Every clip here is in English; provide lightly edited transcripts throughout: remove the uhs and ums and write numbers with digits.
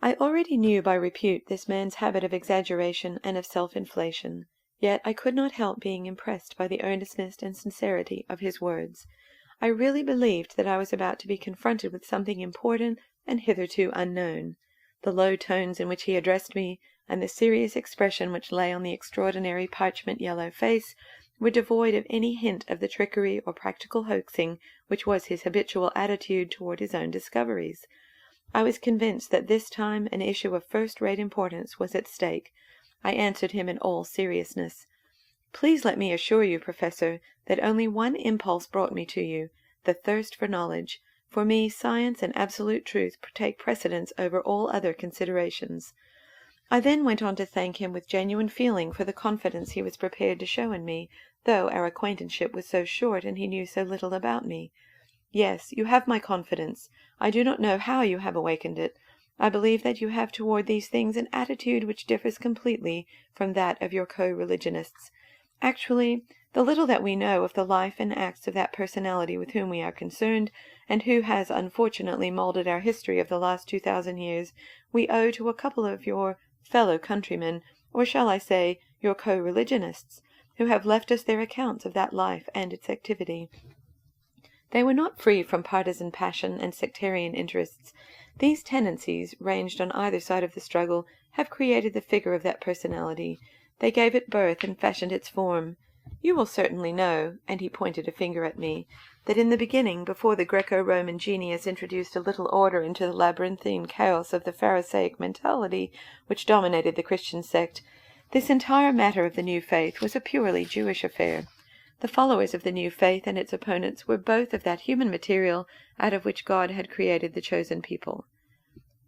I already knew by repute this man's habit of exaggeration and of self-inflation, yet I could not help being impressed by the earnestness and sincerity of his words. I really believed that I was about to be confronted with something important and hitherto unknown. The low tones in which he addressed me, and the serious expression which lay on the extraordinary parchment-yellow face, were devoid of any hint of the trickery or practical hoaxing which was his habitual attitude toward his own discoveries. I was convinced that this time an issue of first-rate importance was at stake. I answered him in all seriousness. "Please let me assure you, Professor, that only one impulse brought me to you, the thirst for knowledge. For me, science and absolute truth take precedence over all other considerations." I then went on to thank him with genuine feeling for the confidence he was prepared to show in me, though our acquaintanceship was so short and he knew so little about me. "Yes, you have my confidence. I do not know how you have awakened it. I believe that you have toward these things an attitude which differs completely from that of your co-religionists. Actually, the little that we know of the life and acts of that personality with whom we are concerned, and who has unfortunately molded our history of the last 2,000 years, we owe to a couple of your fellow countrymen, or shall I say, your co-religionists, who have left us their accounts of that life and its activity. They were not free from partisan passion and sectarian interests. These tendencies, ranged on either side of the struggle, have created the figure of that personality. They gave it birth and fashioned its form. You will certainly know," and he pointed a finger at me, "that in the beginning, before the Greco-Roman genius introduced a little order into the labyrinthine chaos of the Pharisaic mentality which dominated the Christian sect, this entire matter of the new faith was a purely Jewish affair. The followers of the new faith and its opponents were both of that human material out of which God had created the chosen people."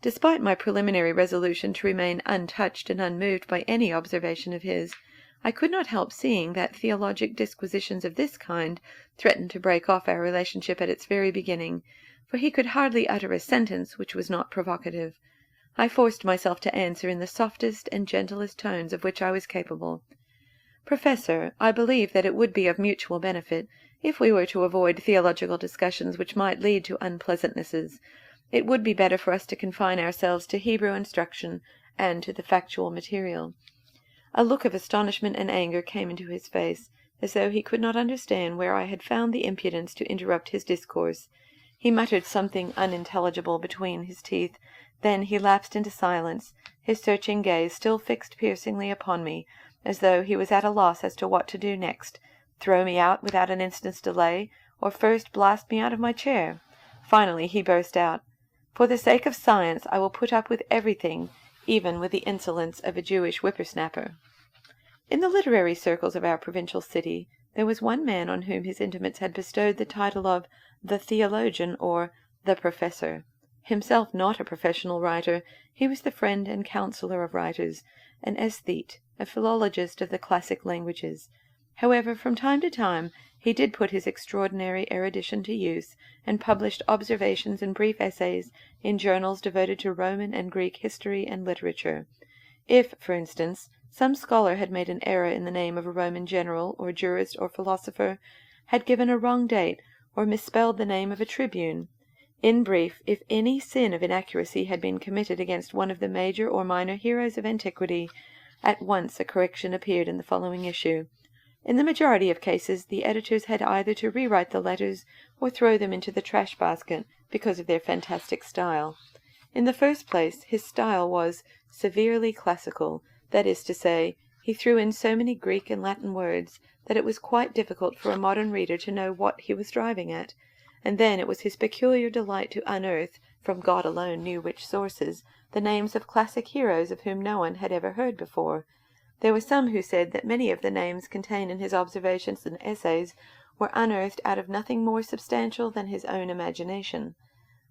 Despite my preliminary resolution to remain untouched and unmoved by any observation of his, I could not help seeing that theologic disquisitions of this kind threatened to break off our relationship at its very beginning, for he could hardly utter a sentence which was not provocative. I forced myself to answer in the softest and gentlest tones of which I was capable. "Professor, I believe that it would be of mutual benefit if we were to avoid theological discussions which might lead to unpleasantnesses. It would be better for us to confine ourselves to Hebrew instruction and to the factual material." A look of astonishment and anger came into his face, as though he could not understand where I had found the impudence to interrupt his discourse. He muttered something unintelligible between his teeth. Then he lapsed into silence, his searching gaze still fixed piercingly upon me, as though he was at a loss as to what to do next, throw me out without an instant's delay, or first blast me out of my chair. Finally he burst out, "For the sake of science I will put up with everything, even with the insolence of a Jewish whippersnapper." In the literary circles of our provincial city there was one man on whom his intimates had bestowed the title of the theologian or the professor. Himself not a professional writer, he was the friend and counsellor of writers, an aesthete, a philologist of the classic languages. However, from time to time he did put his extraordinary erudition to use, and published observations and brief essays in journals devoted to Roman and Greek history and literature. If, for instance, some scholar had made an error in the name of a Roman general or jurist or philosopher, had given a wrong date, or misspelled the name of a tribune, in brief, if any sin of inaccuracy had been committed against one of the major or minor heroes of antiquity, at once a correction appeared in the following issue. In the majority of cases the editors had either to rewrite the letters or throw them into the trash basket because of their fantastic style. In the first place, his style was severely classical, that is to say, he threw in so many Greek and Latin words that it was quite difficult for a modern reader to know what he was driving at. And then it was his peculiar delight to unearth, from God alone knew which sources, the names of classic heroes of whom no one had ever heard before. There were some who said that many of the names contained in his observations and essays were unearthed out of nothing more substantial than his own imagination.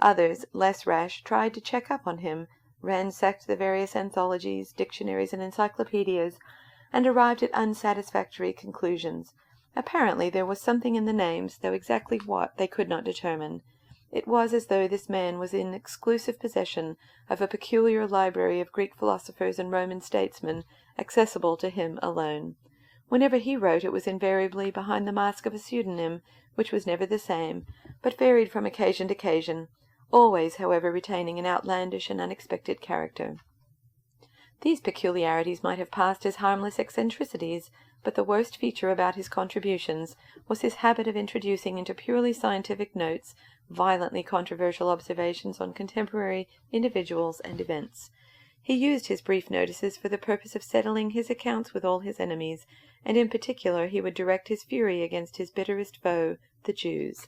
Others, less rash, tried to check up on him, ransacked the various anthologies, dictionaries, and encyclopedias, and arrived at unsatisfactory conclusions. Apparently there was something in the names, though exactly what they could not determine. It was as though this man was in exclusive possession of a peculiar library of Greek philosophers and Roman statesmen, accessible to him alone. Whenever he wrote, it was invariably behind the mask of a pseudonym, which was never the same, but varied from occasion to occasion, always, however, retaining an outlandish and unexpected character. These peculiarities might have passed as harmless eccentricities, but the worst feature about his contributions was his habit of introducing into purely scientific notes violently controversial observations on contemporary individuals and events. He used his brief notices for the purpose of settling his accounts with all his enemies, and in particular he would direct his fury against his bitterest foe, the Jews.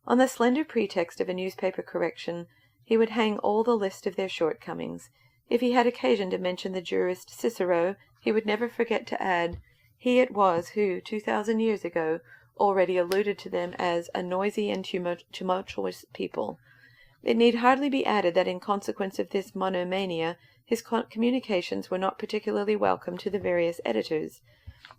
On the slender pretext of a newspaper correction, he would hang all the list of their shortcomings. If he had occasion to mention the jurist Cicero, he would never forget to add, he it was who, 2,000 years ago, already alluded to them as a noisy and tumultuous people. It need hardly be added that in consequence of this monomania, his communications were not particularly welcome to the various editors.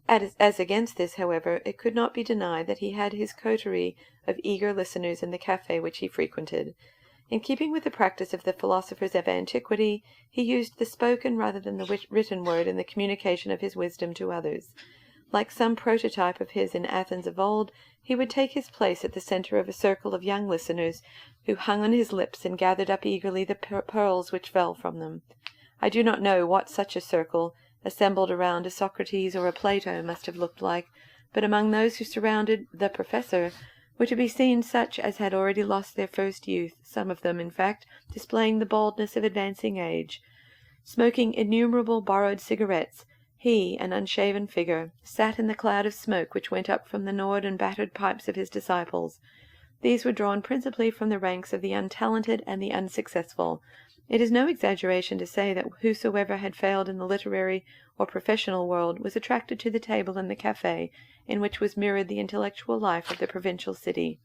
As against this, however, it could not be denied that he had his coterie of eager listeners in the café which he frequented. In keeping with the practice of the philosophers of antiquity, he used the spoken rather than the written word in the communication of his wisdom to others. Like some prototype of his in Athens of old, he would take his place at the center of a circle of young listeners who hung on his lips and gathered up eagerly the pearls which fell from them. I do not know what such a circle, assembled around a Socrates or a Plato, must have looked like, but among those who surrounded the professor were to be seen such as had already lost their first youth, some of them, in fact, displaying the baldness of advancing age. Smoking innumerable borrowed cigarettes, he, an unshaven figure, sat in the cloud of smoke which went up from the gnawed and battered pipes of his disciples. These were drawn principally from the ranks of the untalented and the unsuccessful. It is no exaggeration to say that whosoever had failed in the literary or professional world was attracted to the table in the café, in which was mirrored the intellectual life of the provincial city.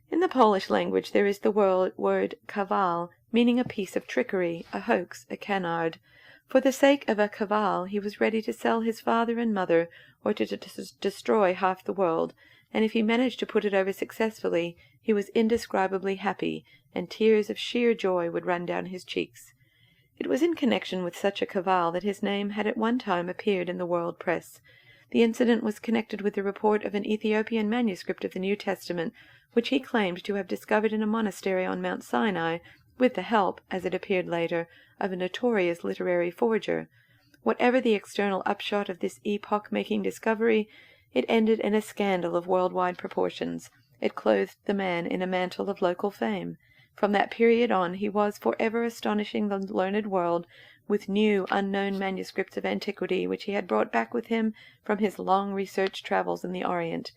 In the Polish language there is the word kaval, meaning a piece of trickery, a hoax, a canard. For the sake of a kaval he was ready to sell his father and mother, or to destroy half the world, and if he managed to put it over successfully, he was indescribably happy, and tears of sheer joy would run down his cheeks. It was in connection with such a kaval that his name had at one time appeared in the world press. The incident was connected with the report of an Ethiopian manuscript of the New Testament, which he claimed to have discovered in a monastery on Mount Sinai, with the help, as it appeared later, of a notorious literary forger. Whatever the external upshot of this epoch-making discovery, it ended in a scandal of worldwide proportions. It clothed the man in a mantle of local fame. From that period on he was for ever astonishing the learned world with new, unknown manuscripts of antiquity which he had brought back with him from his long research travels in the Orient.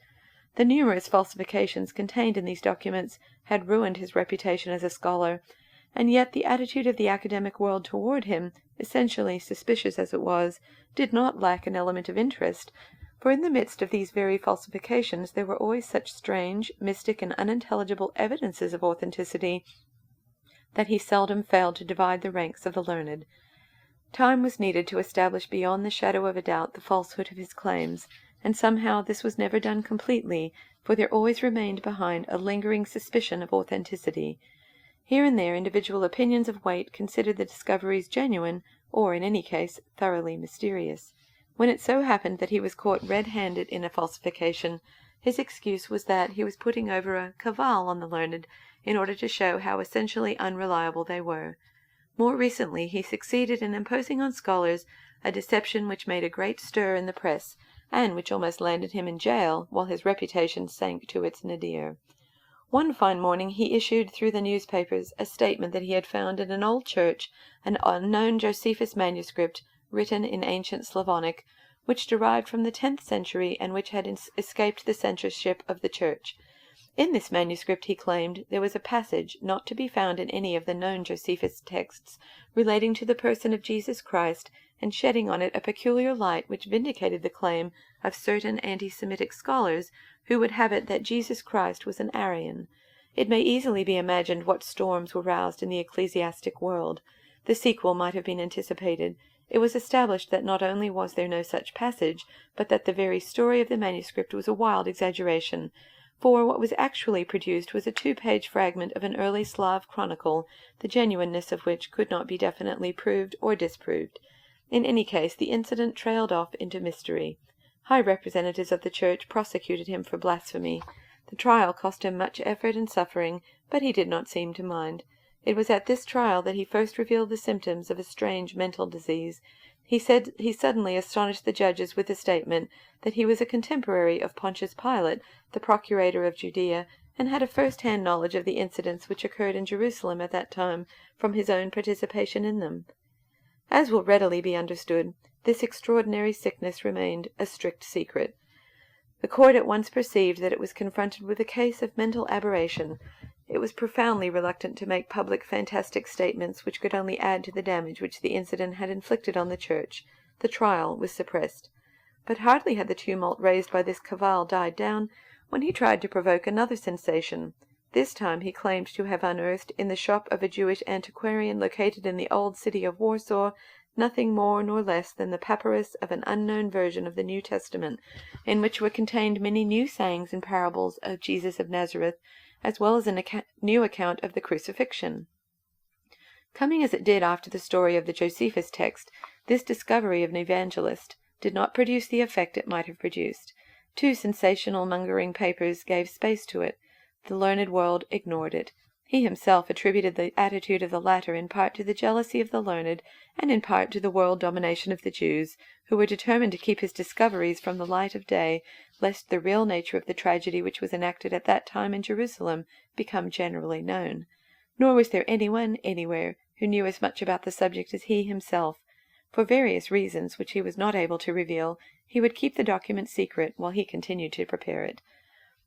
The numerous falsifications contained in these documents had ruined his reputation as a scholar, and yet the attitude of the academic world toward him, essentially suspicious as it was, did not lack an element of interest, for in the midst of these very falsifications there were always such strange, mystic, and unintelligible evidences of authenticity that he seldom failed to divide the ranks of the learned. Time was needed to establish beyond the shadow of a doubt the falsehood of his claims, and somehow this was never done completely, for there always remained behind a lingering suspicion of authenticity. Here and there individual opinions of weight considered the discoveries genuine, or, in any case, thoroughly mysterious. When it so happened that he was caught red-handed in a falsification, his excuse was that he was putting over a kaval on the learned in order to show how essentially unreliable they were. More recently he succeeded in imposing on scholars a deception which made a great stir in the press, and which almost landed him in jail, while his reputation sank to its nadir. One fine morning he issued through the newspapers a statement that he had found in an old church an unknown Josephus manuscript written in ancient Slavonic, which derived from the 10th century and which had escaped the censorship of the church. In this manuscript, he claimed, there was a passage not to be found in any of the known Josephus texts relating to the person of Jesus Christ, and shedding on it a peculiar light which vindicated the claim of certain anti-Semitic scholars who would have it that Jesus Christ was an Aryan. It may easily be imagined what storms were roused in the ecclesiastic world. The sequel might have been anticipated. It was established that not only was there no such passage, but that the very story of the manuscript was a wild exaggeration, for what was actually produced was a 2-page fragment of an early Slav chronicle, the genuineness of which could not be definitely proved or disproved. In any case, the incident trailed off into mystery. High representatives of the Church prosecuted him for blasphemy. The trial cost him much effort and suffering, but he did not seem to mind. It was at this trial that he first revealed the symptoms of a strange mental disease. He said he suddenly astonished the judges with the statement that he was a contemporary of Pontius Pilate, the procurator of Judea, and had a first-hand knowledge of the incidents which occurred in Jerusalem at that time from his own participation in them. As will readily be understood, this extraordinary sickness remained a strict secret. The court at once perceived that it was confronted with a case of mental aberration. It was profoundly reluctant to make public fantastic statements which could only add to the damage which the incident had inflicted on the Church. The trial was suppressed. But hardly had the tumult raised by this cavil died down, when he tried to provoke another sensation. This time he claimed to have unearthed, in the shop of a Jewish antiquarian located in the old city of Warsaw, nothing more nor less than the papyrus of an unknown version of the New Testament, in which were contained many new sayings and parables of Jesus of Nazareth, as well as a new account of the crucifixion. Coming as it did after the story of the Josephus text, this discovery of an evangelist did not produce the effect it might have produced. Two sensational-mongering papers gave space to it. The learned world ignored it. He himself attributed the attitude of the latter in part to the jealousy of the learned, and in part to the world domination of the Jews, who were determined to keep his discoveries from the light of day, lest the real nature of the tragedy which was enacted at that time in Jerusalem become generally known. Nor was there anyone anywhere who knew as much about the subject as he himself. For various reasons which he was not able to reveal, he would keep the document secret while he continued to prepare it.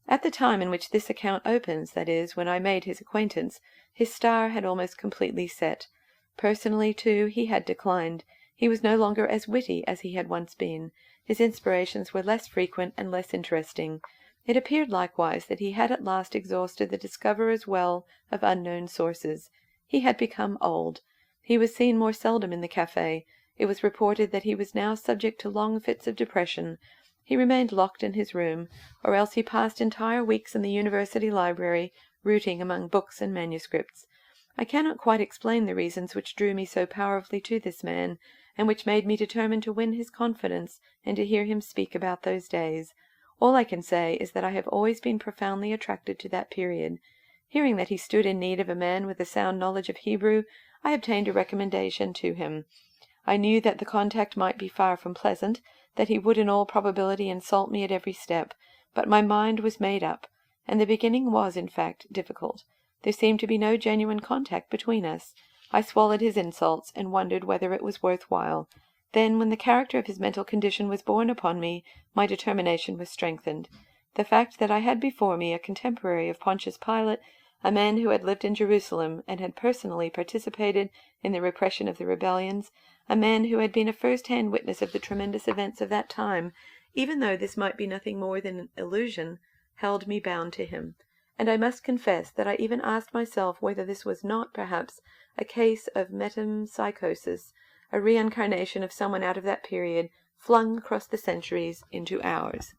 At the time in which this account opens, that is, when I made his acquaintance, his star had almost completely set. Personally, too, he had declined. He was no longer as witty as he had once been. His inspirations were less frequent and less interesting. It appeared likewise that he had at last exhausted the discoverer's well of unknown sources. He had become old. He was seen more seldom in the café. It was reported that he was now subject to long fits of depression. He remained locked in his room, or else he passed entire weeks in the university library, rooting among books and manuscripts. I cannot quite explain the reasons which drew me so powerfully to this man, and which made me determined to win his confidence and to hear him speak about those days. All I can say is that I have always been profoundly attracted to that period. Hearing that he stood in need of a man with a sound knowledge of Hebrew, I obtained a recommendation to him. I knew that the contact might be far from pleasant, that he would in all probability insult me at every step, but my mind was made up, and the beginning was, in fact, difficult. There seemed to be no genuine contact between us. I swallowed his insults, and wondered whether it was worth while. Then, when the character of his mental condition was borne upon me, my determination was strengthened. The fact that I had before me a contemporary of Pontius Pilate, a man who had lived in Jerusalem and had personally participated in the repression of the rebellions, a man who had been a first-hand witness of the tremendous events of that time, even though this might be nothing more than an illusion, held me bound to him. And I must confess that I even asked myself whether this was not, perhaps, a case of metempsychosis, a reincarnation of someone out of that period, flung across the centuries into ours.